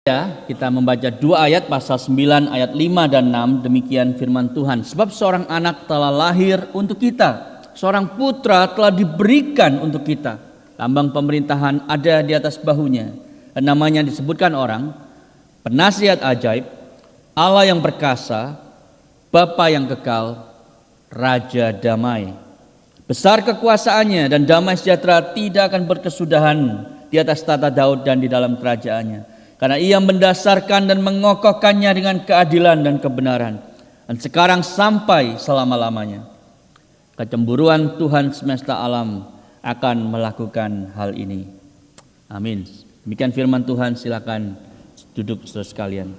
Ya, kita membaca dua ayat, pasal 9 ayat 5 dan 6. Demikian firman Tuhan. Sebab seorang anak telah lahir untuk kita, seorang putra telah diberikan untuk kita. Lambang pemerintahan ada di atas bahunya, dan namanya disebutkan orang Penasihat ajaib, Allah yang perkasa, Bapa yang kekal, Raja damai. Besar kekuasaannya dan damai sejahtera tidak akan berkesudahan di atas tata Daud dan di dalam kerajaannya. Karena ia mendasarkan dan mengokohkannya dengan keadilan dan kebenaran. Dan sekarang sampai selama-lamanya. Kecemburuan Tuhan semesta alam akan melakukan hal ini. Amin. Demikian firman Tuhan, silakan duduk saudara sekalian.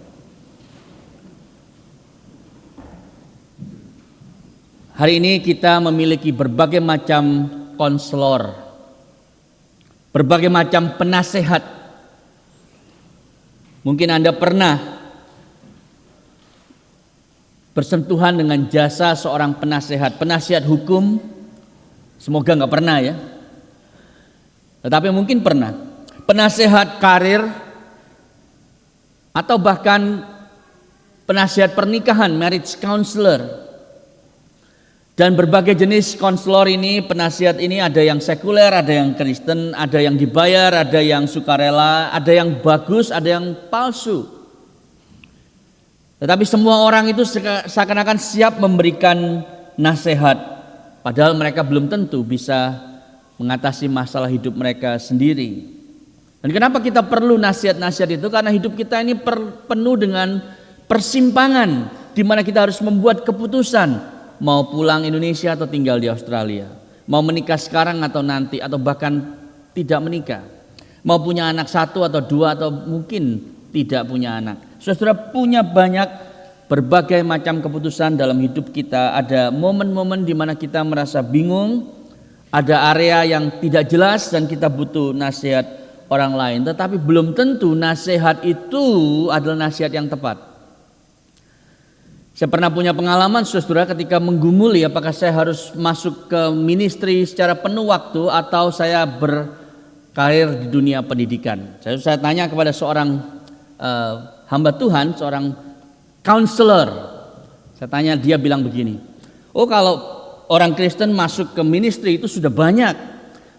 Hari ini kita memiliki berbagai macam konselor, berbagai macam penasehat. Mungkin Anda pernah bersentuhan dengan jasa seorang penasihat hukum. Semoga nggak pernah ya. Tetapi mungkin pernah. Penasehat karir atau bahkan penasihat pernikahan, marriage counselor. Dan berbagai jenis konselor ini, penasihat ini ada yang sekuler, ada yang Kristen, ada yang dibayar, ada yang sukarela, ada yang bagus, ada yang palsu. Tetapi semua orang itu seakan-akan siap memberikan nasihat, padahal mereka belum tentu bisa mengatasi masalah hidup mereka sendiri. Dan kenapa kita perlu nasihat-nasihat itu? Karena hidup kita ini penuh dengan persimpangan, di mana kita harus membuat keputusan. Mau pulang Indonesia atau tinggal di Australia, mau menikah sekarang atau nanti, atau bahkan tidak menikah, mau punya anak satu atau dua, atau mungkin tidak punya anak. Saudara punya banyak berbagai macam keputusan dalam hidup kita. Ada momen-momen di mana kita merasa bingung, ada area yang tidak jelas dan kita butuh nasihat orang lain. Tetapi belum tentu nasihat itu adalah nasihat yang tepat. Saya pernah punya pengalaman saudara ketika menggumuli apakah saya harus masuk ke ministry secara penuh waktu atau saya berkarir di dunia pendidikan. Saya tanya kepada seorang hamba Tuhan, seorang counselor. Saya tanya, dia bilang begini, oh kalau orang Kristen masuk ke ministry itu sudah banyak.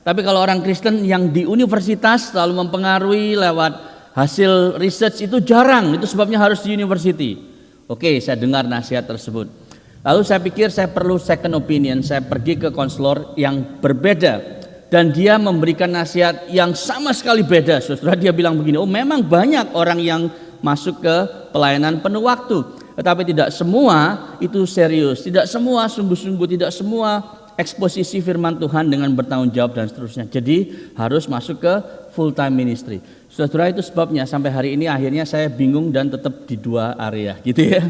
Tapi kalau orang Kristen yang di universitas lalu mempengaruhi lewat hasil research itu jarang, itu sebabnya harus di university. Oke, saya dengar nasihat tersebut. Lalu saya pikir saya perlu second opinion. Saya pergi ke konselor yang berbeda dan dia memberikan nasihat yang sama sekali beda. Saudara, dia bilang begini, oh memang banyak orang yang masuk ke pelayanan penuh waktu, tetapi tidak semua itu serius, tidak semua sungguh-sungguh, tidak semua eksposisi firman Tuhan dengan bertanggung jawab dan seterusnya. Jadi harus masuk ke full time ministry. Saudara, itu sebabnya sampai hari ini akhirnya saya bingung dan tetap di dua area gitu ya.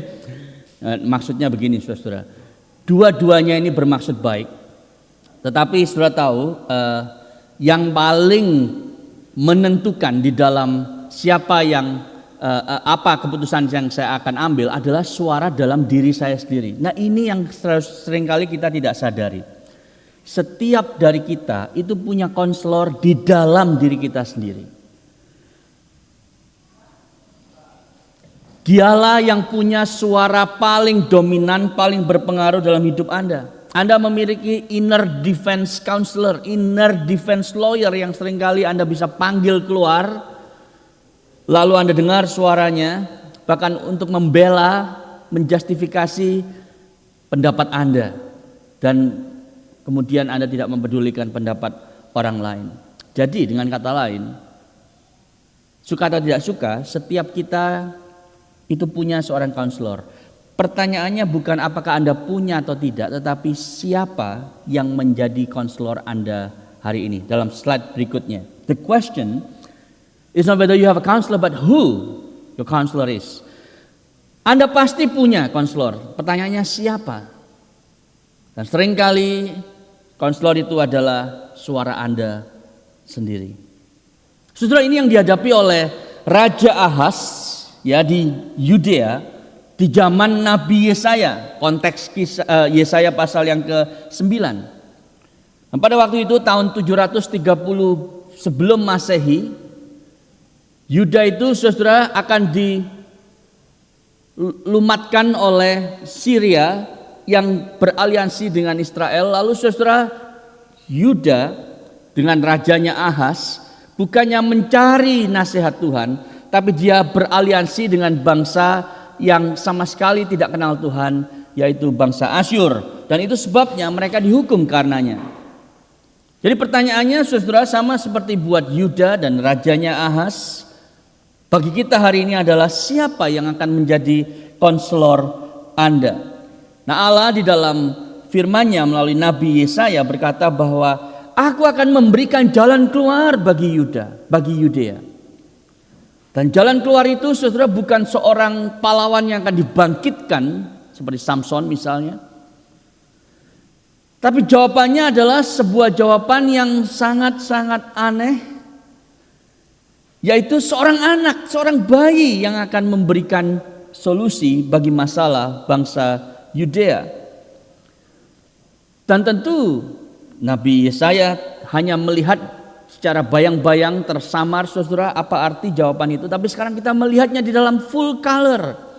Maksudnya begini saudara, dua-duanya ini bermaksud baik. Tetapi saudara tahu yang paling menentukan di dalam siapa yang apa keputusan yang saya akan ambil adalah suara dalam diri saya sendiri. Nah ini yang seringkali kita tidak sadari. Setiap dari kita itu punya konselor di dalam diri kita sendiri. Dialah yang punya suara paling dominan, paling berpengaruh dalam hidup Anda. Anda memiliki inner defense counselor, inner defense lawyer yang seringkali Anda bisa panggil keluar. Lalu Anda dengar suaranya, bahkan untuk membela, menjustifikasi pendapat Anda. Dan kemudian Anda tidak mempedulikan pendapat orang lain. Jadi dengan kata lain, suka atau tidak suka, setiap kita itu punya seorang konselor. Pertanyaannya bukan apakah Anda punya atau tidak, tetapi siapa yang menjadi konselor Anda hari ini. Dalam slide berikutnya, the question is not whether you have a counselor, but who your counselor is. Anda pasti punya konselor. Pertanyaannya siapa? Dan seringkali konselor itu adalah suara Anda sendiri. Saudara, ini yang dihadapi oleh Raja Ahaz ya di Yudea di zaman Nabi Yesaya, konteks Yesaya pasal yang ke-9. Dan pada waktu itu tahun 730 sebelum Masehi, Yuda itu saudara akan dilumatkan oleh Syria yang beraliansi dengan Israel. Lalu saudara, Yuda dengan rajanya Ahaz bukannya mencari nasihat Tuhan, tapi dia beraliansi dengan bangsa yang sama sekali tidak kenal Tuhan, yaitu bangsa Asyur. Dan itu sebabnya mereka dihukum karenanya. Jadi pertanyaannya saudara, sama seperti buat Yuda dan rajanya Ahaz, bagi kita hari ini adalah siapa yang akan menjadi konselor Anda. Nah, Allah di dalam firman-Nya melalui Nabi Yesaya berkata bahwa aku akan memberikan jalan keluar bagi Yuda, bagi Yudea. Dan jalan keluar itu saudara bukan seorang pahlawan yang akan dibangkitkan seperti Samson misalnya. Tapi jawabannya adalah sebuah jawaban yang sangat-sangat aneh, yaitu seorang anak, seorang bayi yang akan memberikan solusi bagi masalah bangsa Yudea. Dan tentu Nabi Yesaya hanya melihat secara bayang-bayang tersamar saudara apa arti jawaban itu. Tapi sekarang kita melihatnya di dalam full color.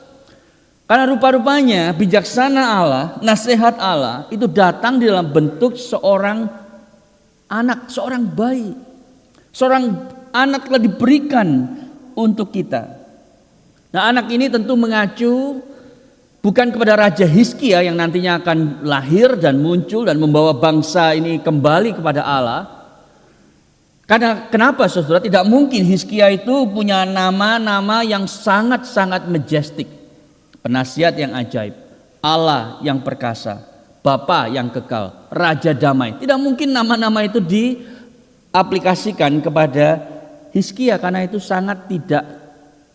Karena rupa-rupanya bijaksana Allah, nasihat Allah itu datang di dalam bentuk seorang anak, seorang bayi. Seorang anak telah diberikan untuk kita. Nah, anak ini tentu mengacu bukan kepada Raja Hizkia yang nantinya akan lahir dan muncul dan membawa bangsa ini kembali kepada Allah. Karena kenapa saudara? Tidak mungkin Hizkia itu punya nama-nama yang sangat-sangat majestic. Penasihat yang ajaib, Allah yang perkasa, Bapa yang kekal, Raja damai. Tidak mungkin nama-nama itu diaplikasikan kepada Hizkia karena itu sangat tidak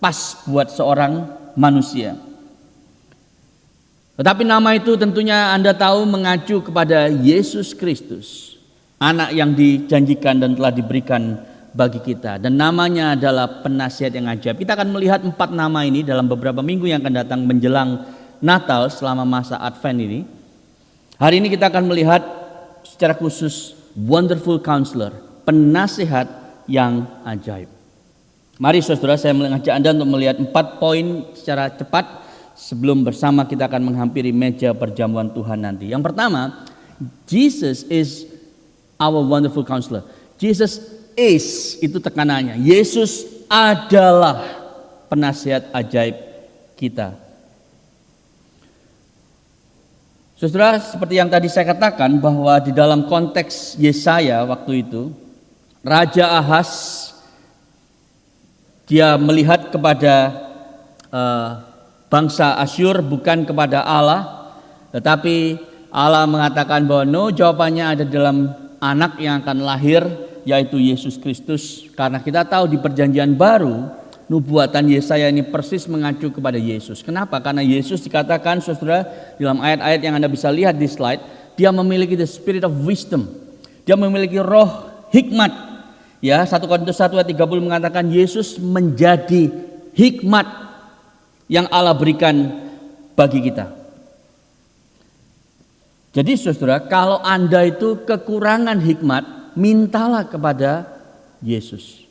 pas buat seorang manusia. Tetapi nama itu tentunya Anda tahu mengacu kepada Yesus Kristus, anak yang dijanjikan dan telah diberikan bagi kita. Dan namanya adalah penasihat yang ajaib. Kita akan melihat 4 nama ini dalam beberapa minggu yang akan datang menjelang Natal selama masa Advent ini. Hari ini kita akan melihat secara khusus Wonderful Counselor, penasihat yang ajaib. Mari saudara, saya mengajak Anda untuk melihat 4 poin secara cepat sebelum bersama kita akan menghampiri meja perjamuan Tuhan nanti. Yang pertama, Jesus is our wonderful counselor. Jesus is, itu tekanannya. Yesus adalah penasihat ajaib kita. Saudara, seperti yang tadi saya katakan bahwa di dalam konteks Yesaya waktu itu, Raja Ahaz dia melihat kepada bangsa Asyur bukan kepada Allah, tetapi Allah mengatakan bahwa jawabannya ada dalam anak yang akan lahir, yaitu Yesus Kristus. Karena kita tahu di perjanjian baru nubuatan Yesaya ini persis mengacu kepada Yesus. Kenapa? Karena Yesus dikatakan saudara dalam ayat-ayat yang Anda bisa lihat di slide, dia memiliki the spirit of wisdom. Dia memiliki roh hikmat. Ya, 1 Korintus 1 ayat 30 mengatakan Yesus menjadi hikmat yang Allah berikan bagi kita. Jadi saudara, kalau Anda itu kekurangan hikmat, mintalah kepada Yesus.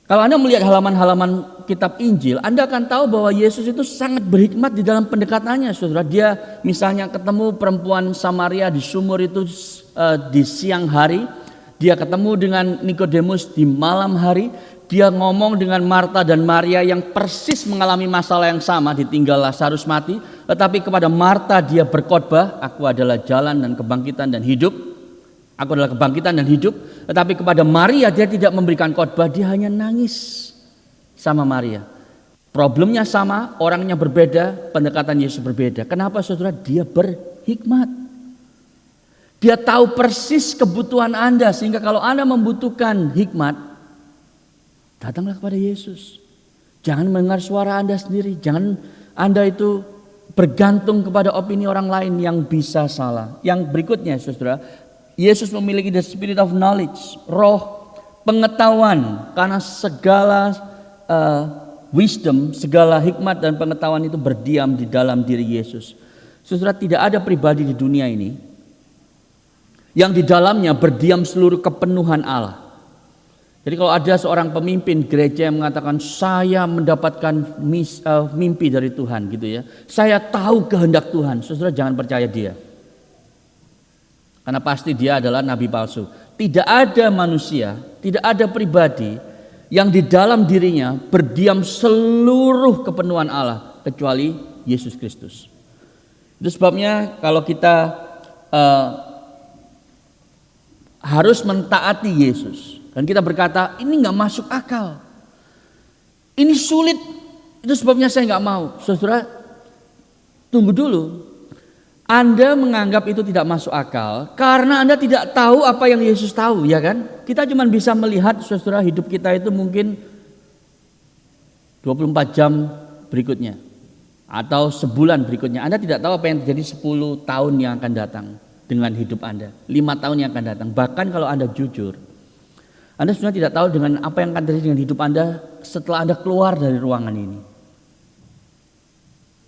Kalau Anda melihat halaman-halaman kitab Injil, Anda akan tahu bahwa Yesus itu sangat berhikmat di dalam pendekatannya, saudara. Dia misalnya ketemu perempuan Samaria di sumur itu di siang hari, dia ketemu dengan Nikodemus di malam hari, dia ngomong dengan Marta dan Maria yang persis mengalami masalah yang sama, ditinggal Lazarus mati, tetapi kepada Marta dia berkhotbah, aku adalah jalan dan kebangkitan dan hidup. Aku adalah kebangkitan dan hidup. Tetapi kepada Maria dia tidak memberikan khotbah, dia hanya nangis sama Maria. Problemnya sama, orangnya berbeda, pendekatan Yesus berbeda. Kenapa saudara? Dia berhikmat. Dia tahu persis kebutuhan Anda, sehingga kalau Anda membutuhkan hikmat, datanglah kepada Yesus. Jangan mendengar suara Anda sendiri. Jangan Anda itu bergantung kepada opini orang lain yang bisa salah. Yang berikutnya saudara, Yesus memiliki the spirit of knowledge, roh pengetahuan. Karena segala wisdom, segala hikmat dan pengetahuan itu berdiam di dalam diri Yesus. Saudara, tidak ada pribadi di dunia ini yang di dalamnya berdiam seluruh kepenuhan Allah. Jadi kalau ada seorang pemimpin gereja yang mengatakan saya mendapatkan mimpi dari Tuhan gitu ya, saya tahu kehendak Tuhan, saudara jangan percaya dia. Karena pasti dia adalah nabi palsu. Tidak ada manusia, tidak ada pribadi yang di dalam dirinya berdiam seluruh kepenuhan Allah kecuali Yesus Kristus. Itu sebabnya kalau kita harus mentaati Yesus dan kita berkata ini nggak masuk akal, ini sulit, itu sebabnya saya nggak mau. Saudara, tunggu dulu. Anda menganggap itu tidak masuk akal karena Anda tidak tahu apa yang Yesus tahu, ya kan? Kita cuma bisa melihat, saudara, hidup kita itu mungkin 24 jam berikutnya atau sebulan berikutnya. Anda tidak tahu apa yang terjadi 10 tahun yang akan datang dengan hidup Anda, 5 tahun yang akan datang. Bahkan kalau Anda jujur, Anda sebenarnya tidak tahu dengan apa yang akan terjadi dengan hidup Anda setelah Anda keluar dari ruangan ini.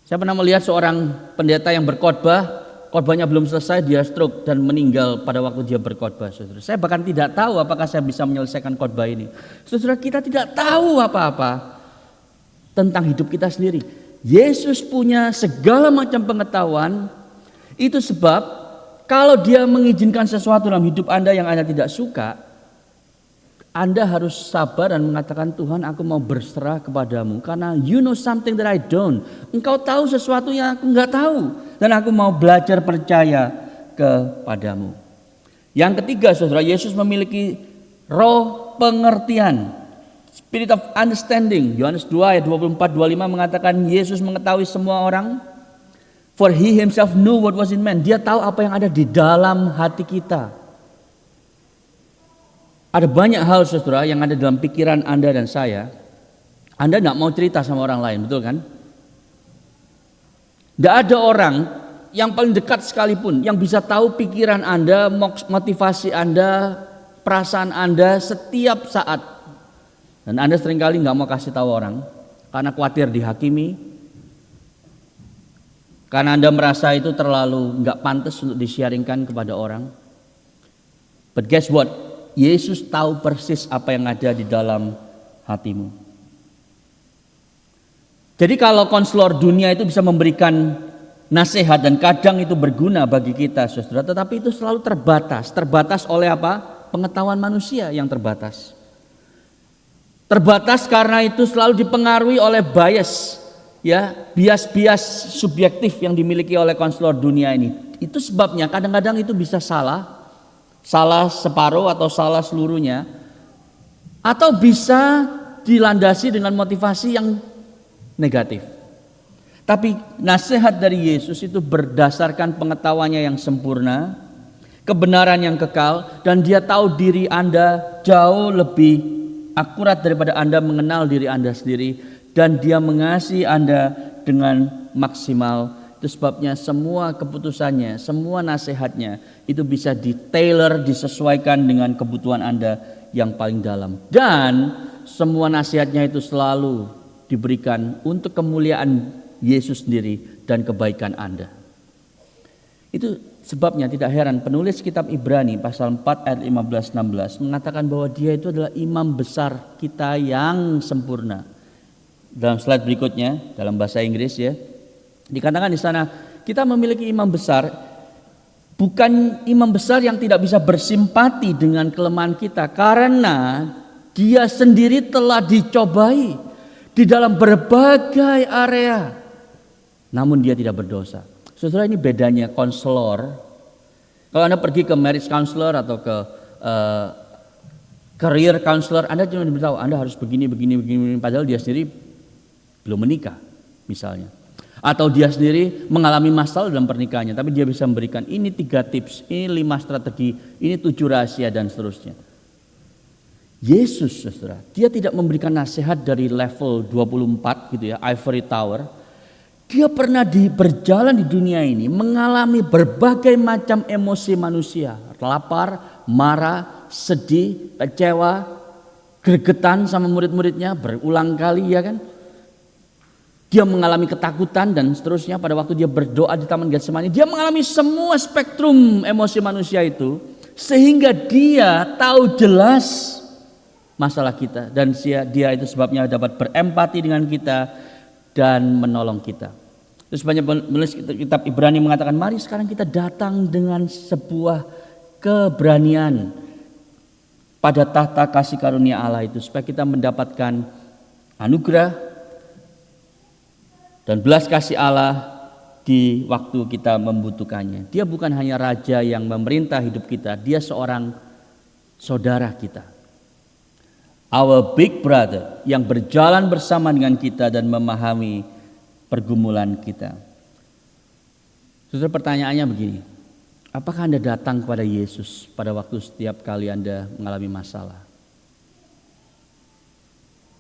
Saya pernah melihat seorang pendeta yang berkhotbah, khotbahnya belum selesai dia stroke dan meninggal pada waktu dia berkhotbah. Saudara, saya bahkan tidak tahu apakah saya bisa menyelesaikan khotbah ini. Saudara, kita tidak tahu apa-apa tentang hidup kita sendiri. Yesus punya segala macam pengetahuan. Itu sebab kalau dia mengizinkan sesuatu dalam hidup Anda yang Anda tidak suka, Anda harus sabar dan mengatakan, Tuhan, aku mau berserah kepadamu karena you know something that I don't. Engkau tahu sesuatu yang aku enggak tahu dan aku mau belajar percaya kepadamu. Yang ketiga, saudara, Yesus memiliki roh pengertian, spirit of understanding. Yohanes 2 ayat 24-25 mengatakan Yesus mengetahui semua orang, for he himself knew what was in man. Dia tahu apa yang ada di dalam hati kita. Ada banyak hal, saudara, yang ada dalam pikiran Anda dan saya. Anda tidak mau cerita sama orang lain, betul kan? Tidak ada orang yang paling dekat sekalipun yang bisa tahu pikiran Anda, motivasi Anda, perasaan Anda setiap saat. Dan Anda seringkali nggak mau kasih tahu orang karena khawatir dihakimi, karena Anda merasa itu terlalu nggak pantas untuk disiaringkan kepada orang. But guess what? Yesus tahu persis apa yang ada di dalam hatimu. Jadi kalau konselor dunia itu bisa memberikan nasihat dan kadang itu berguna bagi kita, saudara, tetapi itu selalu terbatas. Terbatas oleh apa? Pengetahuan manusia yang terbatas. Terbatas karena itu selalu dipengaruhi oleh bias, ya, bias-bias subjektif yang dimiliki oleh konselor dunia ini. Itu sebabnya kadang-kadang itu bisa salah separuh atau salah seluruhnya, atau bisa dilandasi dengan motivasi yang negatif. Tapi nasihat dari Yesus itu berdasarkan pengetahuannya yang sempurna, kebenaran yang kekal, dan dia tahu diri Anda jauh lebih akurat daripada Anda mengenal diri Anda sendiri, dan dia mengasihi Anda dengan maksimal. Itu sebabnya semua keputusannya, semua nasihatnya itu bisa di-tailor, disesuaikan dengan kebutuhan Anda yang paling dalam. Dan semua nasihatnya itu selalu diberikan untuk kemuliaan Yesus sendiri dan kebaikan Anda. Itu sebabnya tidak heran penulis kitab Ibrani pasal 4 ayat 15-16 mengatakan bahwa dia itu adalah imam besar kita yang sempurna. Dalam slide berikutnya, dalam bahasa Inggris ya, dikatakan di sana kita memiliki imam besar, bukan imam besar yang tidak bisa bersimpati dengan kelemahan kita, karena dia sendiri telah dicobai di dalam berbagai area, namun dia tidak berdosa. Saudara, ini bedanya konselor. Kalau Anda pergi ke marriage counselor atau ke career counselor, Anda cuma diberitahu Anda harus begini, padahal dia sendiri belum menikah misalnya. Atau dia sendiri mengalami masalah dalam pernikahannya, tapi dia bisa memberikan ini 3 tips, ini 5 strategi, ini 7 rahasia dan seterusnya. Yesus, saudara, dia tidak memberikan nasihat dari level 24 gitu ya, ivory tower. Dia pernah berjalan di dunia ini mengalami berbagai macam emosi manusia, lapar, marah, sedih, kecewa, gregetan sama murid-muridnya berulang kali, ya kan? Dia mengalami ketakutan dan seterusnya pada waktu dia berdoa di Taman Getsemani. Dia mengalami semua spektrum emosi manusia itu, sehingga dia tahu jelas masalah kita, dan dia itu sebabnya dapat berempati dengan kita dan menolong kita. Terus banyak penulis kitab Ibrani mengatakan, mari sekarang kita datang dengan sebuah keberanian pada tahta kasih karunia Allah itu, supaya kita mendapatkan anugerah dan belas kasih Allah di waktu kita membutuhkannya. Dia bukan hanya raja yang memerintah hidup kita, dia seorang saudara kita. Our big brother yang berjalan bersama dengan kita dan memahami pergumulan kita. Saudara, pertanyaannya begini, apakah Anda datang kepada Yesus pada waktu setiap kali Anda mengalami masalah?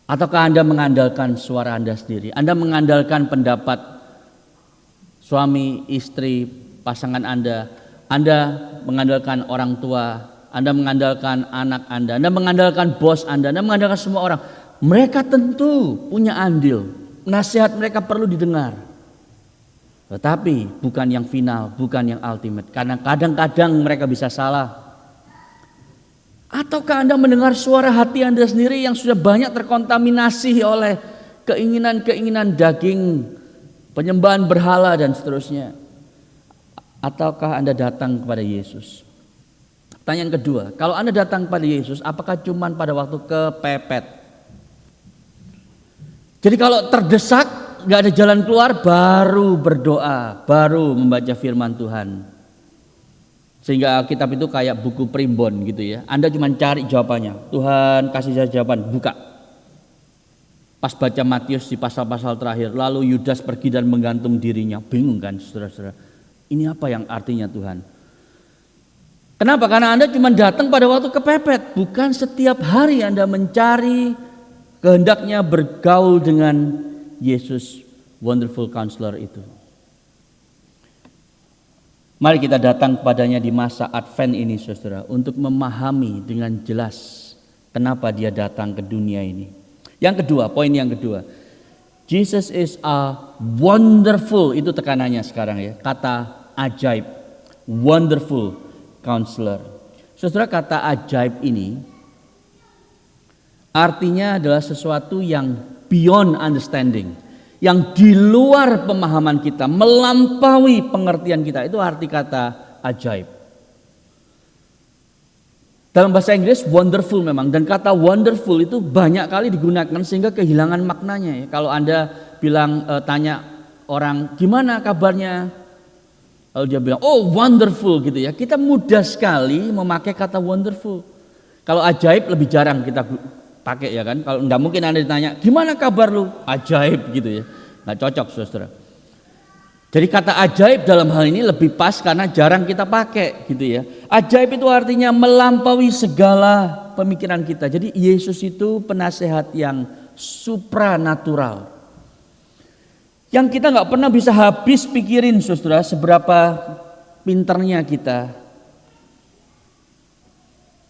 Ataukah Anda mengandalkan suara Anda sendiri? Anda mengandalkan pendapat suami, istri, pasangan Anda mengandalkan orang tua, Anda mengandalkan anak Anda mengandalkan bos Anda mengandalkan semua orang. Mereka tentu punya andil. Nasihat mereka perlu didengar. Tetapi bukan yang final, bukan yang ultimate. Karena kadang-kadang mereka bisa salah. Ataukah Anda mendengar suara hati Anda sendiri yang sudah banyak terkontaminasi oleh keinginan-keinginan daging, penyembahan berhala dan seterusnya? Ataukah Anda datang kepada Yesus? Pertanyaan kedua, kalau Anda datang kepada Yesus, apakah cuma pada waktu kepepet? Jadi kalau terdesak, gak ada jalan keluar, baru berdoa, baru membaca firman Tuhan. Sehingga Alkitab itu kayak buku primbon gitu ya. Anda cuma cari jawabannya, Tuhan kasih saya jawaban, buka. Pas baca Matius di pasal-pasal terakhir, lalu Yudas pergi dan menggantung dirinya. Bingung kan saudara-saudara, ini apa yang artinya Tuhan? Kenapa? Karena Anda cuma datang pada waktu kepepet. Bukan setiap hari Anda mencari kehendaknya bergaul dengan Yesus, Wonderful Counselor itu. Mari kita datang kepadanya di masa Advent ini saudara, untuk memahami dengan jelas kenapa dia datang ke dunia ini. Yang kedua, poin yang kedua, Jesus is a wonderful, itu tekanannya sekarang ya, kata ajaib, wonderful counselor. Saudara, kata ajaib ini artinya adalah sesuatu yang beyond understanding, yang di luar pemahaman kita, melampaui pengertian kita. Itu arti kata ajaib. Dalam bahasa Inggris wonderful memang, dan kata wonderful itu banyak kali digunakan sehingga kehilangan maknanya. Kalau Anda tanya orang gimana kabarnya, lalu dia bilang oh wonderful gitu ya, kita mudah sekali memakai kata wonderful. Kalau ajaib lebih jarang kita pakai ya kan. Kalau enggak mungkin Anda ditanya gimana kabar lu, ajaib gitu ya, nggak cocok saudara. Jadi kata ajaib dalam hal ini lebih pas karena jarang kita pakai gitu ya. Ajaib itu artinya melampaui segala pemikiran kita. Jadi Yesus itu penasehat yang supranatural, yang kita nggak pernah bisa habis pikirin saudara, seberapa pinternya kita.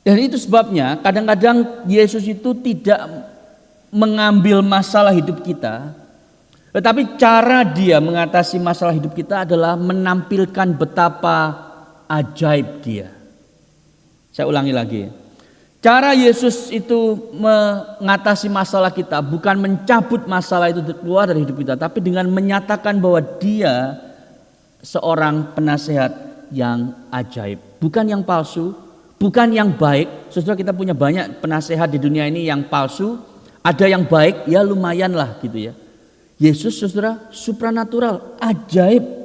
Dan itu sebabnya kadang-kadang Yesus itu tidak mengambil masalah hidup kita, tetapi cara dia mengatasi masalah hidup kita adalah menampilkan betapa ajaib dia. Saya ulangi lagi. Cara Yesus itu mengatasi masalah kita bukan mencabut masalah itu keluar dari hidup kita, tapi dengan menyatakan bahwa dia seorang penasehat yang ajaib, bukan yang palsu, bukan yang baik. Saudara, kita punya banyak penasehat di dunia ini yang palsu, ada yang baik, ya lumayan lah gitu ya. Yesus saudara supranatural, ajaib.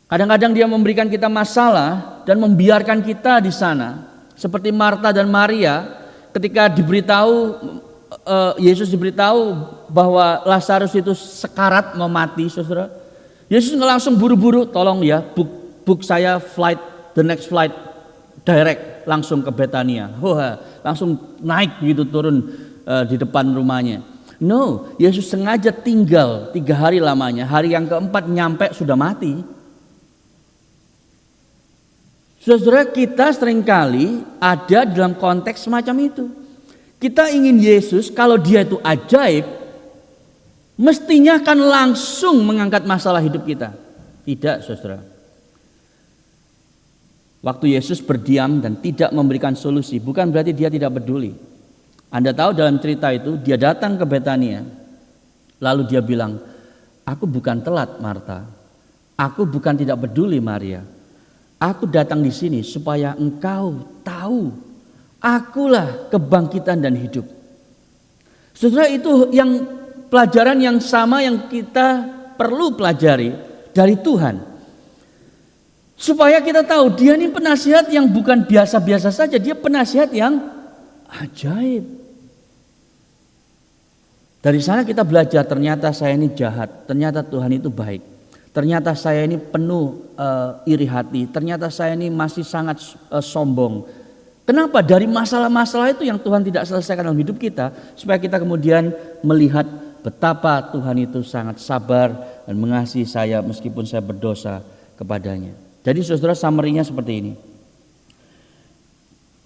Kadang-kadang dia memberikan kita masalah dan membiarkan kita di sana. Seperti Marta dan Maria ketika Yesus diberitahu bahwa Lazarus itu sekarat mau mati saudara. Yesus nggak langsung buru-buru, tolong ya book saya the next flight direct langsung ke Betania. Langsung naik gitu turun di depan rumahnya. No, Yesus sengaja tinggal 3 hari lamanya. Hari yang keempat nyampe sudah mati. Saudara, kita seringkali ada dalam konteks semacam itu. Kita ingin Yesus, kalau dia itu ajaib, mestinya akan langsung mengangkat masalah hidup kita. Tidak, saudara. Waktu Yesus berdiam dan tidak memberikan solusi, bukan berarti dia tidak peduli. Anda tahu dalam cerita itu, dia datang ke Betania, lalu dia bilang, aku bukan telat Marta, aku bukan tidak peduli Maria. Aku datang di sini supaya engkau tahu, akulah kebangkitan dan hidup. Saudara, itu yang pelajaran yang sama yang kita perlu pelajari dari Tuhan. Supaya kita tahu dia ini penasihat yang bukan biasa-biasa saja, dia penasihat yang ajaib. Dari sana kita belajar, ternyata saya ini jahat, ternyata Tuhan itu baik. Ternyata saya ini penuh iri hati, ternyata saya ini masih sangat sombong. Kenapa? Dari masalah-masalah itu yang Tuhan tidak selesaikan dalam hidup kita, supaya kita kemudian melihat betapa Tuhan itu sangat sabar dan mengasihi saya meskipun saya berdosa kepadanya. Jadi saudara, summary-nya seperti ini.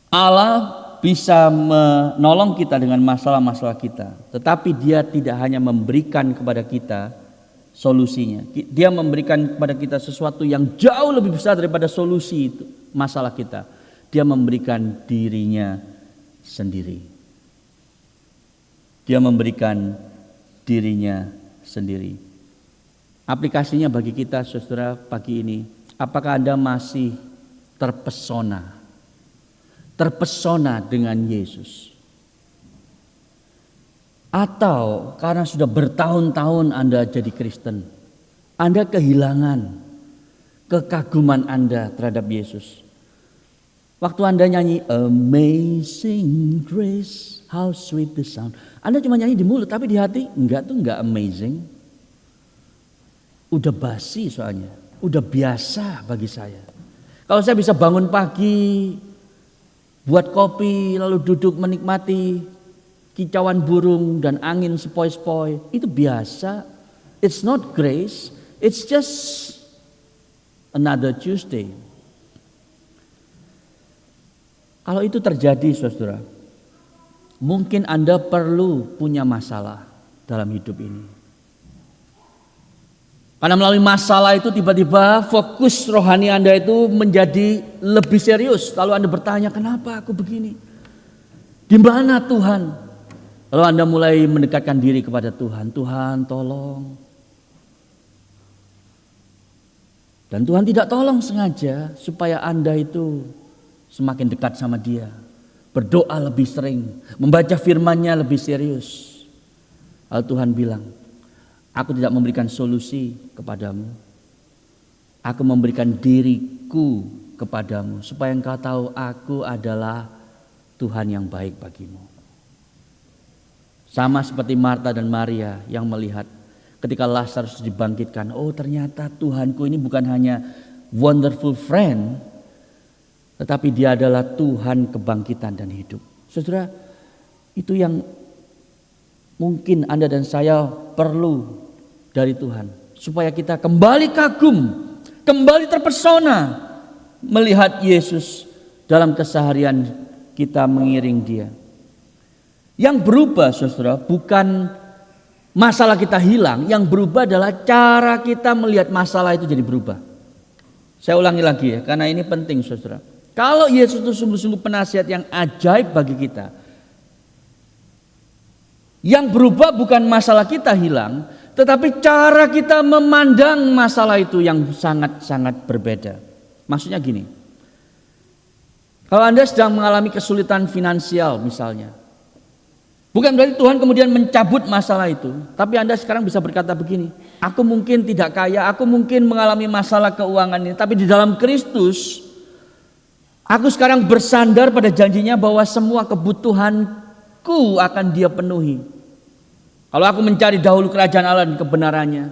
Allah bisa menolong kita dengan masalah-masalah kita, tetapi dia tidak hanya memberikan kepada kita solusinya. Dia memberikan kepada kita sesuatu yang jauh lebih besar daripada solusi itu, masalah kita. Dia memberikan dirinya sendiri. Dia memberikan dirinya sendiri. Aplikasinya bagi kita saudara pagi ini, apakah Anda masih terpesona dengan Yesus? Atau karena sudah bertahun-tahun Anda jadi Kristen, Anda kehilangan kekaguman Anda terhadap Yesus? Waktu Anda nyanyi Amazing Grace, how sweet the sound, Anda cuma nyanyi di mulut, tapi di hati enggak amazing. Udah basi soalnya, udah biasa bagi saya. Kalau saya bisa bangun pagi, buat kopi, lalu duduk menikmati kicauan burung dan angin sepoi-sepoi, itu biasa. It's not grace, it's just another Tuesday. Kalau itu terjadi saudara, mungkin Anda perlu punya masalah dalam hidup ini. Karena melalui masalah itu tiba-tiba fokus rohani Anda itu menjadi lebih serius. Lalu Anda bertanya, kenapa aku begini? Di mana Tuhan? Lalu Anda mulai mendekatkan diri kepada Tuhan. Tuhan tolong. Dan Tuhan tidak tolong sengaja supaya Anda itu semakin dekat sama Dia. Berdoa lebih sering. Membaca firman-Nya lebih serius. Lalu Tuhan bilang, aku tidak memberikan solusi kepadamu. Aku memberikan diriku kepadamu. Supaya engkau tahu aku adalah Tuhan yang baik bagimu. Sama seperti Marta dan Maria yang melihat ketika Lazarus dibangkitkan. Oh, ternyata Tuhanku ini bukan hanya wonderful friend, tetapi dia adalah Tuhan kebangkitan dan hidup. Saudara, itu yang mungkin Anda dan saya perlu dari Tuhan, supaya kita kembali kagum, kembali terpesona melihat Yesus dalam keseharian kita mengiring Dia. Yang berubah saudara bukan masalah kita hilang, yang berubah adalah cara kita melihat masalah itu jadi berubah. Saya ulangi lagi ya, karena ini penting saudara. Kalau Yesus itu sungguh-sungguh penasihat yang ajaib bagi kita, yang berubah bukan masalah kita hilang, tetapi cara kita memandang masalah itu yang sangat-sangat berbeda. Maksudnya gini, kalau Anda sedang mengalami kesulitan finansial misalnya, bukan berarti Tuhan kemudian mencabut masalah itu, tapi Anda sekarang bisa berkata begini, aku mungkin tidak kaya, aku mungkin mengalami masalah keuangan ini, tapi di dalam Kristus, aku sekarang bersandar pada janjinya bahwa semua kebutuhanku akan Dia penuhi. Kalau aku mencari dahulu kerajaan Allah dan kebenarannya.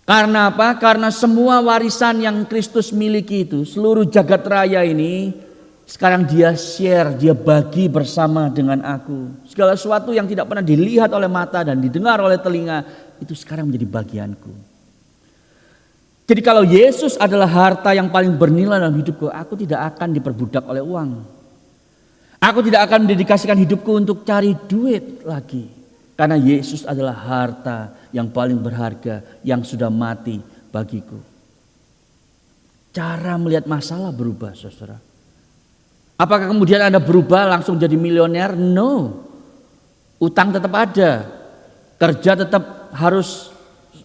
Karena apa? Karena semua warisan yang Kristus miliki itu, seluruh jagat raya ini, sekarang Dia share, Dia bagi bersama dengan aku. Segala sesuatu yang tidak pernah dilihat oleh mata dan didengar oleh telinga, itu sekarang menjadi bagianku. Jadi kalau Yesus adalah harta yang paling bernilai dalam hidupku, aku tidak akan diperbudak oleh uang. Aku tidak akan mendedikasikan hidupku untuk cari duit lagi. Karena Yesus adalah harta yang paling berharga yang sudah mati bagiku. Cara melihat masalah berubah, saudara. Apakah kemudian Anda berubah langsung jadi milioner? No. Utang tetap ada. Kerja tetap harus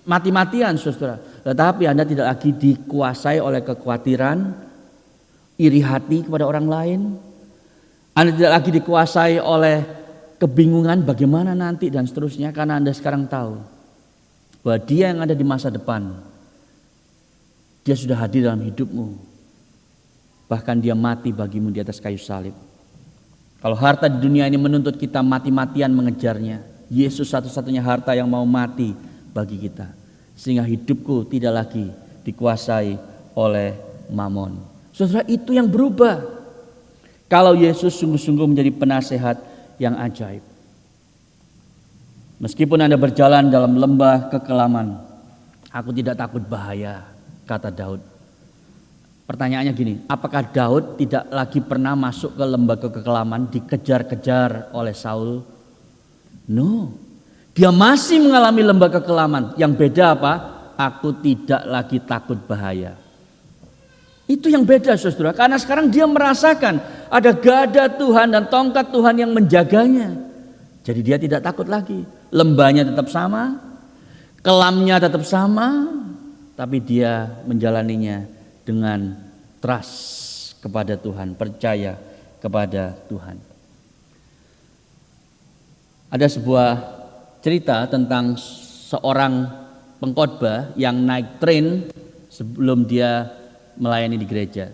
mati-matian, saudara. Tetapi Anda tidak lagi dikuasai oleh kekhawatiran, iri hati kepada orang lain. Anda tidak lagi dikuasai oleh kebingungan bagaimana nanti dan seterusnya. Karena Anda sekarang tahu bahwa Dia yang ada di masa depan, Dia sudah hadir dalam hidupmu. Bahkan Dia mati bagimu di atas kayu salib. Kalau harta di dunia ini menuntut kita mati-matian mengejarnya, Yesus satu-satunya harta yang mau mati bagi kita. Sehingga hidupku tidak lagi dikuasai oleh mamon. Saudara, itu yang berubah. Kalau Yesus sungguh-sungguh menjadi penasehat yang ajaib. Meskipun Anda berjalan dalam lembah kekelaman, aku tidak takut bahaya, kata Daud. Pertanyaannya gini, apakah Daud tidak lagi pernah masuk ke lembah kekelaman, dikejar-kejar oleh Saul? No, dia masih mengalami lembah kekelaman. Yang beda apa? Aku tidak lagi takut bahaya. Itu yang beda, saudara. Karena sekarang dia merasakan ada gada Tuhan dan tongkat Tuhan yang menjaganya. Jadi dia tidak takut lagi. Lembahnya tetap sama, kelamnya tetap sama, tapi dia menjalaninya dengan trust kepada Tuhan, percaya kepada Tuhan. Ada sebuah cerita tentang seorang pengkhotbah yang naik train sebelum dia melayani di gereja.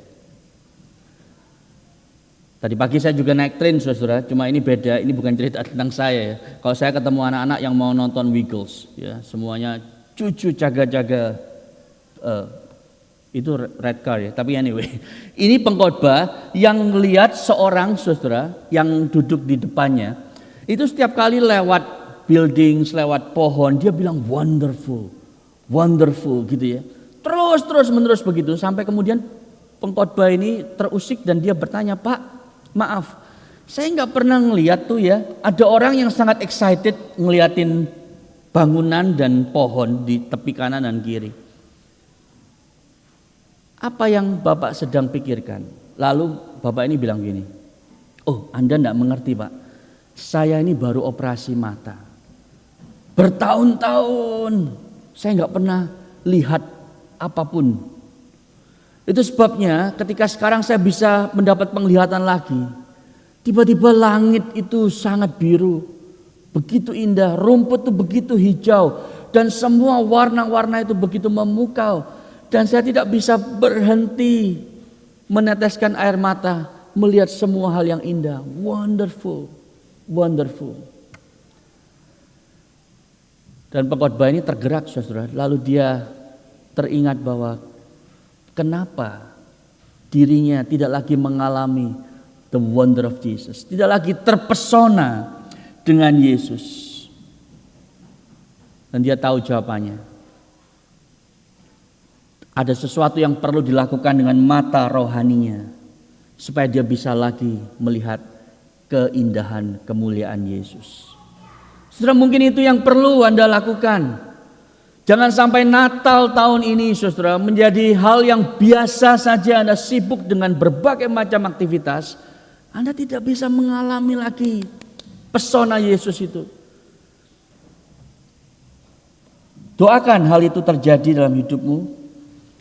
Tadi pagi saya juga naik train, saudara. Cuma ini beda, ini bukan cerita tentang saya ya. Kalau saya ketemu anak-anak yang mau nonton Wiggles, ya semuanya cucu jaga-jaga. Itu red car ya, tapi anyway, ini pengkhotbah yang lihat seorang saudara yang duduk di depannya, itu setiap kali lewat building, lewat pohon, dia bilang wonderful, wonderful gitu ya. Terus menerus begitu sampai kemudian pengkhotbah ini terusik dan dia bertanya, Pak, maaf, saya nggak pernah ngeliat tuh ya, ada orang yang sangat excited ngeliatin bangunan dan pohon di tepi kanan dan kiri. Apa yang Bapak sedang pikirkan? Lalu Bapak ini bilang gini, oh Anda enggak mengerti Pak, saya ini baru operasi mata. Bertahun-tahun saya enggak pernah lihat apapun. Itu sebabnya ketika sekarang saya bisa mendapat penglihatan lagi, tiba-tiba langit itu sangat biru, begitu indah, rumput itu begitu hijau, dan semua warna-warna itu begitu memukau. Dan saya tidak bisa berhenti meneteskan air mata melihat semua hal yang indah. Wonderful, wonderful. Dan pengkhotbah ini tergerak, saudara. Lalu dia teringat bahwa kenapa dirinya tidak lagi mengalami the wonder of Jesus, tidak lagi terpesona dengan Yesus. Dan dia tahu jawabannya. Ada sesuatu yang perlu dilakukan dengan mata rohaninya supaya dia bisa lagi melihat keindahan kemuliaan Yesus. Saudara, mungkin itu yang perlu Anda lakukan. Jangan sampai Natal tahun ini, saudara, menjadi hal yang biasa saja. Anda sibuk dengan berbagai macam aktivitas, Anda tidak bisa mengalami lagi pesona Yesus itu. Doakan hal itu terjadi dalam hidupmu.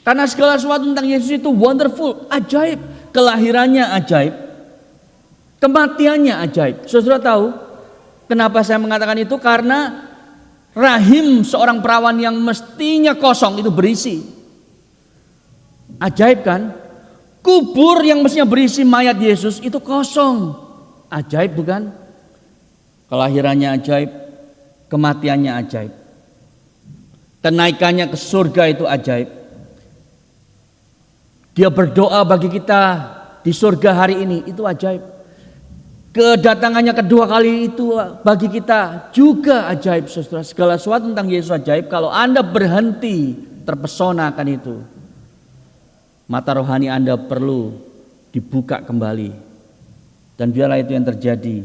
Karena segala sesuatu tentang Yesus itu wonderful, ajaib. Kelahirannya ajaib, kematiannya ajaib. Saudara tahu kenapa saya mengatakan itu? Karena rahim seorang perawan yang mestinya kosong itu berisi. Ajaib kan? Kubur yang mestinya berisi mayat Yesus itu kosong. Ajaib bukan? Kelahirannya ajaib, kematiannya ajaib. Kenaikannya ke surga itu ajaib. Dia berdoa bagi kita di surga hari ini, itu ajaib. Kedatangannya kedua kali itu bagi kita juga ajaib, saudara. Segala sesuatu tentang Yesus ajaib. Kalau Anda berhenti terpesona akan itu, mata rohani Anda perlu dibuka kembali. Dan biarlah itu yang terjadi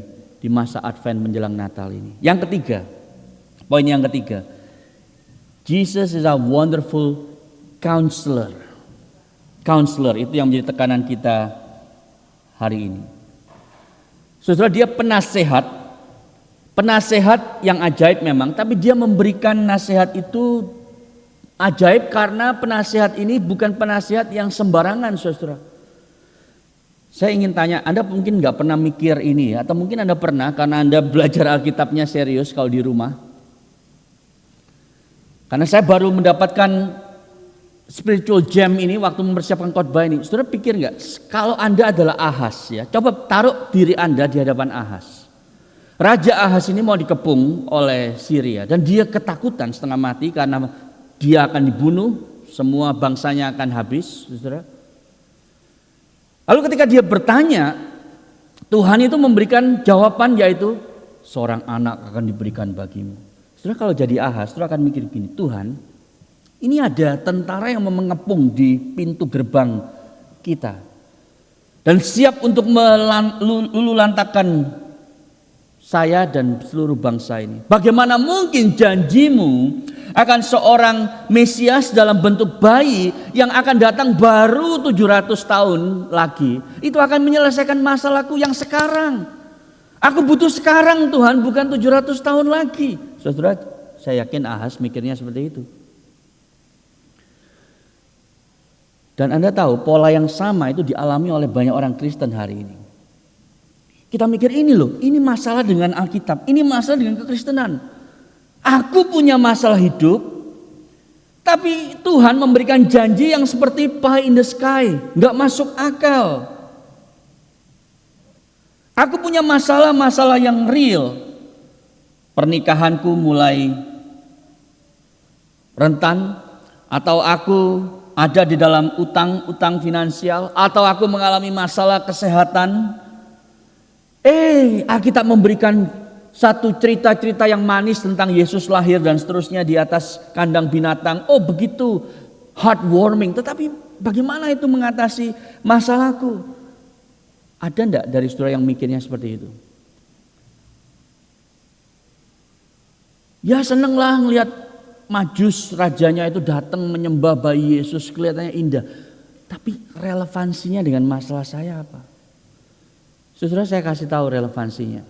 di masa Advent menjelang Natal ini. Yang ketiga, poin yang ketiga, Jesus is a wonderful counselor. Counselor, itu yang menjadi tekanan kita hari ini. Saudara, dia penasehat yang ajaib memang, tapi dia memberikan nasihat itu ajaib karena penasehat ini bukan penasehat yang sembarangan, saudara. Saya ingin tanya, Anda mungkin nggak pernah mikir ini ya, atau mungkin Anda pernah karena Anda belajar Alkitabnya serius kalau di rumah. Karena saya baru mendapatkan spiritual gem ini waktu mempersiapkan khotbah ini. Saudara pikir nggak, kalau Anda adalah Ahaz ya, coba taruh diri Anda di hadapan Ahaz. Raja Ahaz ini mau dikepung oleh Syria dan dia ketakutan setengah mati karena dia akan dibunuh, semua bangsanya akan habis, saudara. Lalu ketika dia bertanya, Tuhan itu memberikan jawaban yaitu seorang anak akan diberikan bagimu. Saudara, kalau jadi Ahaz, saudara akan mikir gini, Tuhan, ini ada tentara yang mengepung di pintu gerbang kita dan siap untuk meluluhlantakkan saya dan seluruh bangsa ini. Bagaimana mungkin janjimu akan seorang Mesias dalam bentuk bayi yang akan datang baru 700 tahun lagi, itu akan menyelesaikan masalahku yang sekarang. Aku butuh sekarang Tuhan, bukan 700 tahun lagi. Saudara, saya yakin Ahaz mikirnya seperti itu. Dan Anda tahu pola yang sama itu dialami oleh banyak orang Kristen hari ini. Kita mikir ini loh, ini masalah dengan Alkitab, ini masalah dengan kekristenan. Aku punya masalah hidup, tapi Tuhan memberikan janji yang seperti pie in the sky, nggak masuk akal. Aku punya masalah-masalah yang real. Pernikahanku mulai rentan, atau aku ada di dalam utang finansial, atau aku mengalami masalah kesehatan. Alkitab memberikan satu cerita-cerita yang manis tentang Yesus lahir dan seterusnya di atas kandang binatang. Oh, begitu heartwarming. Tetapi bagaimana itu mengatasi masalahku? Ada enggak dari saudara yang mikirnya seperti itu? Ya, senenglah ngelihat Majus rajanya itu datang menyembah bayi Yesus, kelihatannya indah. Tapi relevansinya dengan masalah saya apa? Saudara, saya kasih tahu relevansinya.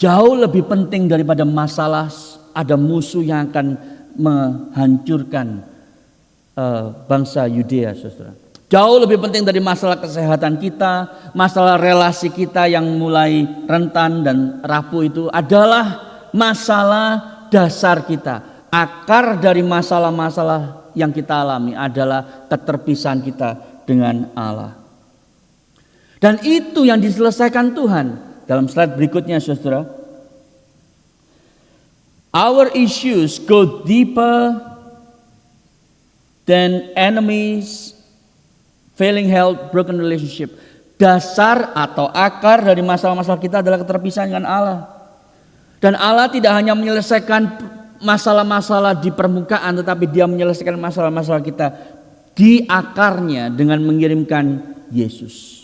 Jauh lebih penting daripada masalah ada musuh yang akan menghancurkan bangsa Yudea, saudara. Jauh lebih penting dari masalah kesehatan kita, masalah relasi kita yang mulai rentan dan rapuh itu adalah masalah dasar kita. Akar dari masalah-masalah yang kita alami adalah keterpisahan kita dengan Allah. Dan itu yang diselesaikan Tuhan. Dalam slide berikutnya, saudara. Our issues go deeper than enemies, failing health, broken relationship. Dasar atau akar dari masalah-masalah kita adalah keterpisahan dengan Allah. Dan Allah tidak hanya menyelesaikan masalah-masalah di permukaan, tetapi Dia menyelesaikan masalah-masalah kita di akarnya dengan mengirimkan Yesus.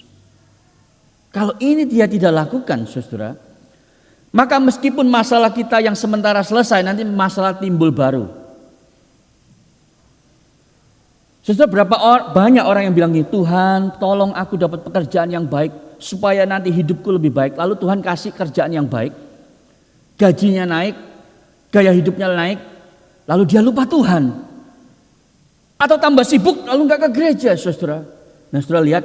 Kalau ini Dia tidak lakukan, saudara, maka meskipun masalah kita yang sementara selesai, nanti masalah timbul baru. Saudara, banyak orang yang bilang gini, Tuhan tolong aku dapat pekerjaan yang baik supaya nanti hidupku lebih baik. Lalu Tuhan kasih kerjaan yang baik, gajinya naik, gaya hidupnya naik, lalu dia lupa Tuhan. Atau tambah sibuk lalu gak ke gereja, saudara. Nah, saudara lihat,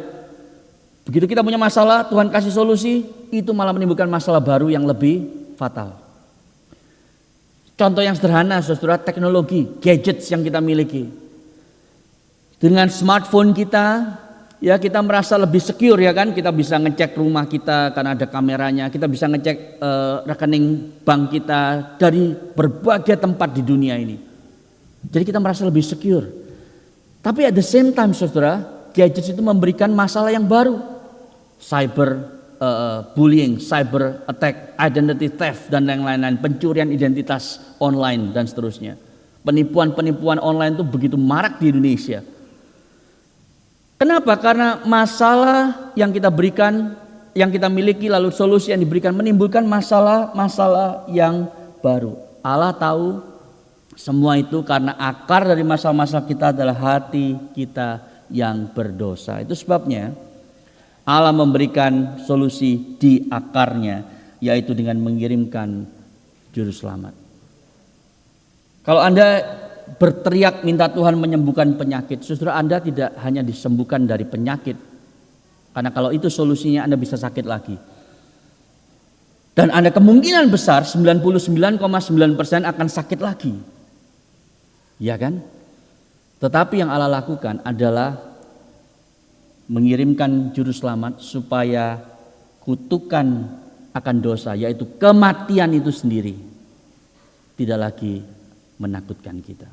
begitu kita punya masalah, Tuhan kasih solusi, itu malah menimbulkan masalah baru yang lebih fatal. Contoh yang sederhana, saudara, teknologi, gadgets yang kita miliki. Dengan smartphone kita, ya kita merasa lebih secure, ya kan? Kita bisa ngecek rumah kita karena ada kameranya, kita bisa ngecek rekening bank kita dari berbagai tempat di dunia ini. Jadi kita merasa lebih secure. Tapi at the same time, saudara, gadgets itu memberikan masalah yang baru. Cyber bullying, cyber attack, identity theft, dan yang lain-lain. Pencurian identitas online dan seterusnya. Penipuan-penipuan online itu begitu marak di Indonesia. Kenapa? Karena masalah yang kita berikan, yang kita miliki, lalu solusi yang diberikan menimbulkan masalah-masalah yang baru. Allah tahu semua itu karena akar dari masalah-masalah kita adalah hati kita yang berdosa. Itu sebabnya Allah memberikan solusi di akarnya, yaitu dengan mengirimkan juru selamat. Kalau Anda berteriak minta Tuhan menyembuhkan penyakit, saudara, Anda tidak hanya disembuhkan dari penyakit, karena kalau itu solusinya Anda bisa sakit lagi. Dan Anda kemungkinan besar 99,9% akan sakit lagi. Ya kan? Tetapi yang Allah lakukan adalah mengirimkan juru selamat supaya kutukan akan dosa, yaitu kematian itu sendiri, tidak lagi menakutkan kita.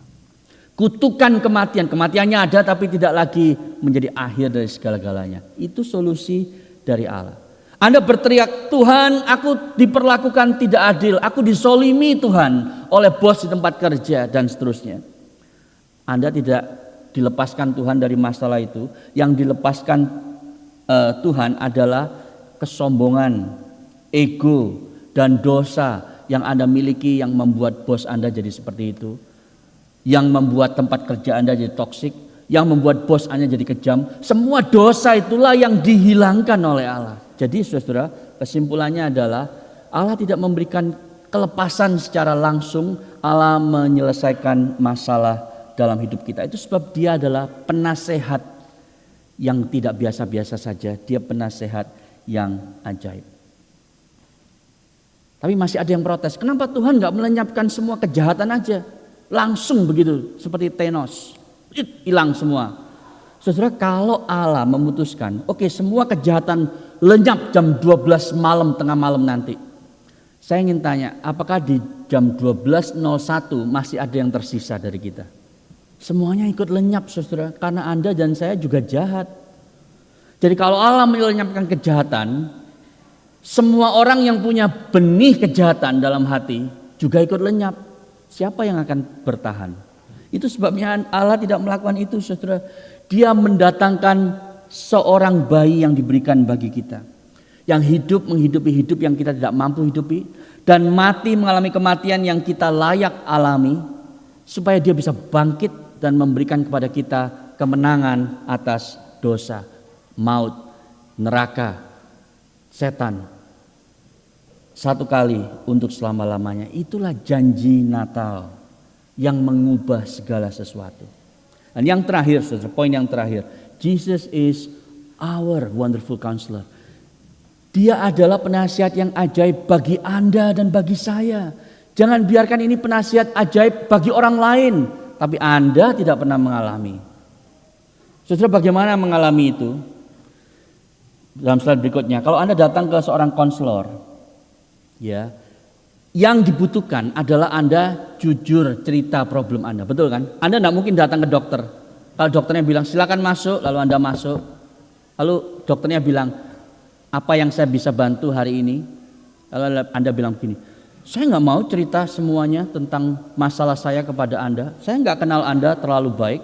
Kutukan kematian, kematiannya ada tapi tidak lagi menjadi akhir dari segala-galanya. Itu solusi dari Allah. Anda berteriak, Tuhan, aku diperlakukan tidak adil, aku disolimi Tuhan oleh bos di tempat kerja dan seterusnya. Anda tidak dilepaskan Tuhan dari masalah itu. Yang dilepaskan Tuhan adalah kesombongan, ego, dan dosa yang Anda miliki yang membuat bos Anda jadi seperti itu. Yang membuat tempat kerja Anda jadi toksik, yang membuat bos Anda jadi kejam. Semua dosa itulah yang dihilangkan oleh Allah. Jadi saudara, kesimpulannya adalah Allah tidak memberikan kelepasan secara langsung. Allah menyelesaikan masalah dalam hidup kita. Itu sebab Dia adalah penasehat yang tidak biasa-biasa saja. Dia penasehat yang ajaib. Tapi masih ada yang protes. Kenapa Tuhan gak melenyapkan semua kejahatan aja? Langsung begitu, seperti Thanos. Hilang semua. Saudara, kalau Allah memutuskan, oke, semua kejahatan lenyap jam 12 malam, tengah malam nanti. Saya ingin tanya, apakah di jam 12.01 masih ada yang tersisa dari kita? Semuanya ikut lenyap, saudara, karena Anda dan saya juga jahat. Jadi kalau Allah melenyapkan kejahatan, semua orang yang punya benih kejahatan dalam hati juga ikut lenyap. Siapa yang akan bertahan? Itu sebabnya Allah tidak melakukan itu, saudara. Dia mendatangkan seorang bayi yang diberikan bagi kita, yang hidup menghidupi hidup yang kita tidak mampu hidupi, dan mati mengalami kematian yang kita layak alami, supaya dia bisa bangkit dan memberikan kepada kita kemenangan atas dosa, maut, neraka, setan, satu kali untuk selama-lamanya. Itulah janji Natal yang mengubah segala sesuatu. Dan yang terakhir, saudara, poin yang terakhir, Jesus is our wonderful counselor. Dia adalah penasihat yang ajaib bagi Anda dan bagi saya. Jangan biarkan ini penasihat ajaib bagi orang lain, tapi Anda tidak pernah mengalami. Saudara, bagaimana mengalami itu? Dalam slide berikutnya, kalau Anda datang ke seorang konselor, ya, yang dibutuhkan adalah Anda jujur cerita problem Anda, betul kan? Anda tidak mungkin datang ke dokter. Kalau dokternya bilang silakan masuk, lalu Anda masuk, lalu dokternya bilang apa yang saya bisa bantu hari ini, lalu Anda bilang begini, saya nggak mau cerita semuanya tentang masalah saya kepada Anda, saya nggak kenal Anda terlalu baik.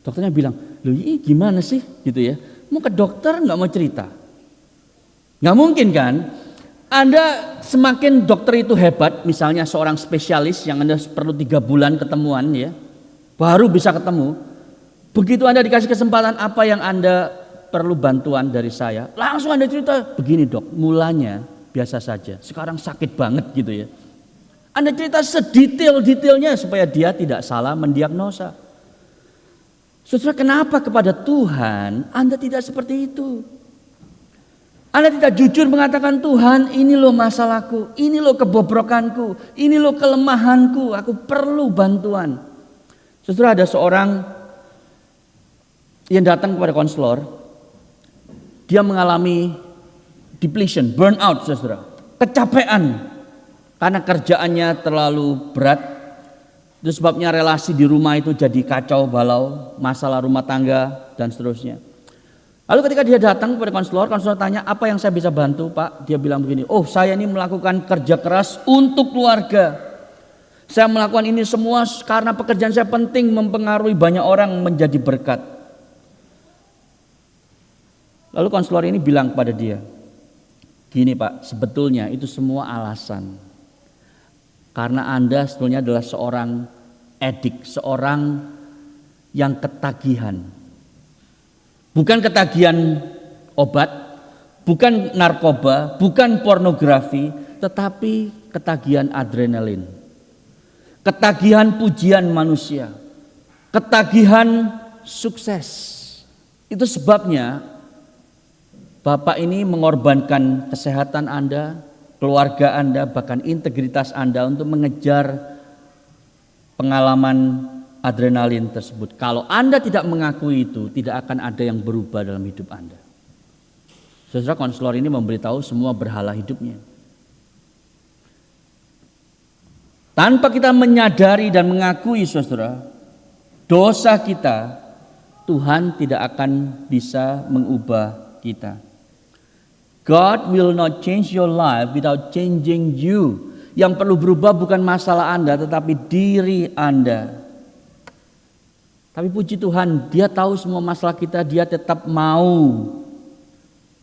Dokternya bilang, loh ini gimana sih, gitu ya? Mau ke dokter nggak mau cerita, nggak mungkin kan? Anda semakin dokter itu hebat, misalnya seorang spesialis yang Anda perlu 3 bulan ketemuan, ya, baru bisa ketemu. Begitu Anda dikasih kesempatan, apa yang Anda perlu bantuan dari saya, langsung Anda cerita, begini dok, mulanya biasa saja, sekarang sakit banget gitu ya. Anda cerita sedetail-detailnya supaya dia tidak salah mendiagnosa. Saudara, kenapa kepada Tuhan Anda tidak seperti itu? Anda tidak jujur mengatakan, Tuhan, ini loh masalahku, ini loh kebobrokanku, ini loh kelemahanku, aku perlu bantuan. Saudara, ada seorang yang datang kepada konselor, dia mengalami depletion, burnout, saudara, kecapean karena kerjaannya terlalu berat. Itu sebabnya relasi di rumah itu jadi kacau balau, masalah rumah tangga dan seterusnya. Lalu ketika dia datang kepada konselor tanya, apa yang saya bisa bantu Pak? Dia bilang begini, oh saya ini melakukan kerja keras untuk keluarga. Saya melakukan ini semua karena pekerjaan saya penting, mempengaruhi banyak orang menjadi berkat. Lalu konselor ini bilang kepada dia, gini Pak, sebetulnya itu semua alasan. Karena Anda sebetulnya adalah seorang edik, seorang yang ketagihan. Bukan ketagihan obat, bukan narkoba, bukan pornografi, tetapi ketagihan adrenalin. Ketagihan pujian manusia, ketagihan sukses. Itu sebabnya Bapak ini mengorbankan kesehatan Anda, keluarga Anda, bahkan integritas Anda untuk mengejar pengalaman adrenalin tersebut. Kalau Anda tidak mengakui itu, tidak akan ada yang berubah dalam hidup Anda. Saudara, konselor ini memberitahu semua berhala hidupnya. Tanpa kita menyadari dan mengakui, saudara, dosa kita, Tuhan tidak akan bisa mengubah kita. God will not change your life without changing you. Yang perlu berubah bukan masalah Anda, tetapi diri Anda. Tapi puji Tuhan, Dia tahu semua masalah kita, Dia tetap mau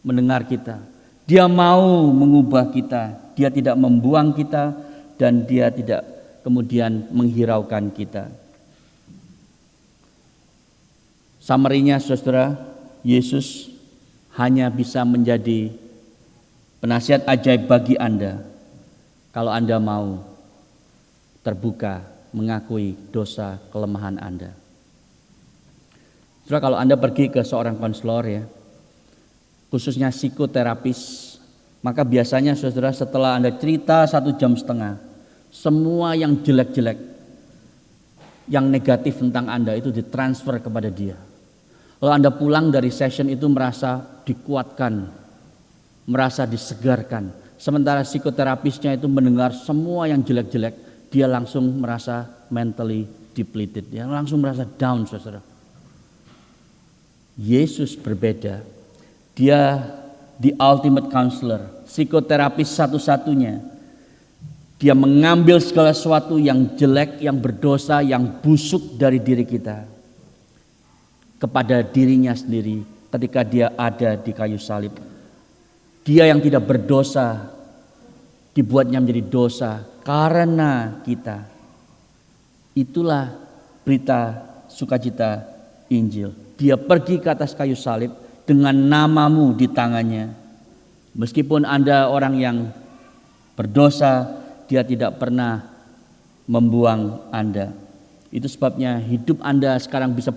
mendengar kita. Dia mau mengubah kita, Dia tidak membuang kita, dan Dia tidak kemudian menghiraukan kita. Summary-nya, saudara, Yesus hanya bisa menjadi penasihat ajaib bagi Anda kalau Anda mau terbuka mengakui dosa kelemahan Anda. Saudara, kalau Anda pergi ke seorang konselor ya, khususnya psikoterapis, maka biasanya saudara setelah Anda cerita 1,5 jam, semua yang jelek-jelek, yang negatif tentang Anda itu ditransfer kepada dia. Kalau Anda pulang dari session itu merasa dikuatkan, merasa disegarkan. Sementara psikoterapisnya itu mendengar semua yang jelek-jelek, dia langsung merasa mentally depleted, dia langsung merasa down, saudara. Yesus berbeda, Dia the ultimate counselor, psikoterapis satu-satunya. Dia mengambil segala sesuatu yang jelek, yang berdosa, yang busuk dari diri kita kepada dirinya sendiri ketika Dia ada di kayu salib. Dia yang tidak berdosa dibuatnya menjadi dosa karena kita. Itulah berita sukacita Injil. Dia pergi ke atas kayu salib dengan namamu di tangannya. Meskipun Anda orang yang berdosa, Dia tidak pernah membuang Anda. Itu sebabnya hidup Anda sekarang bisa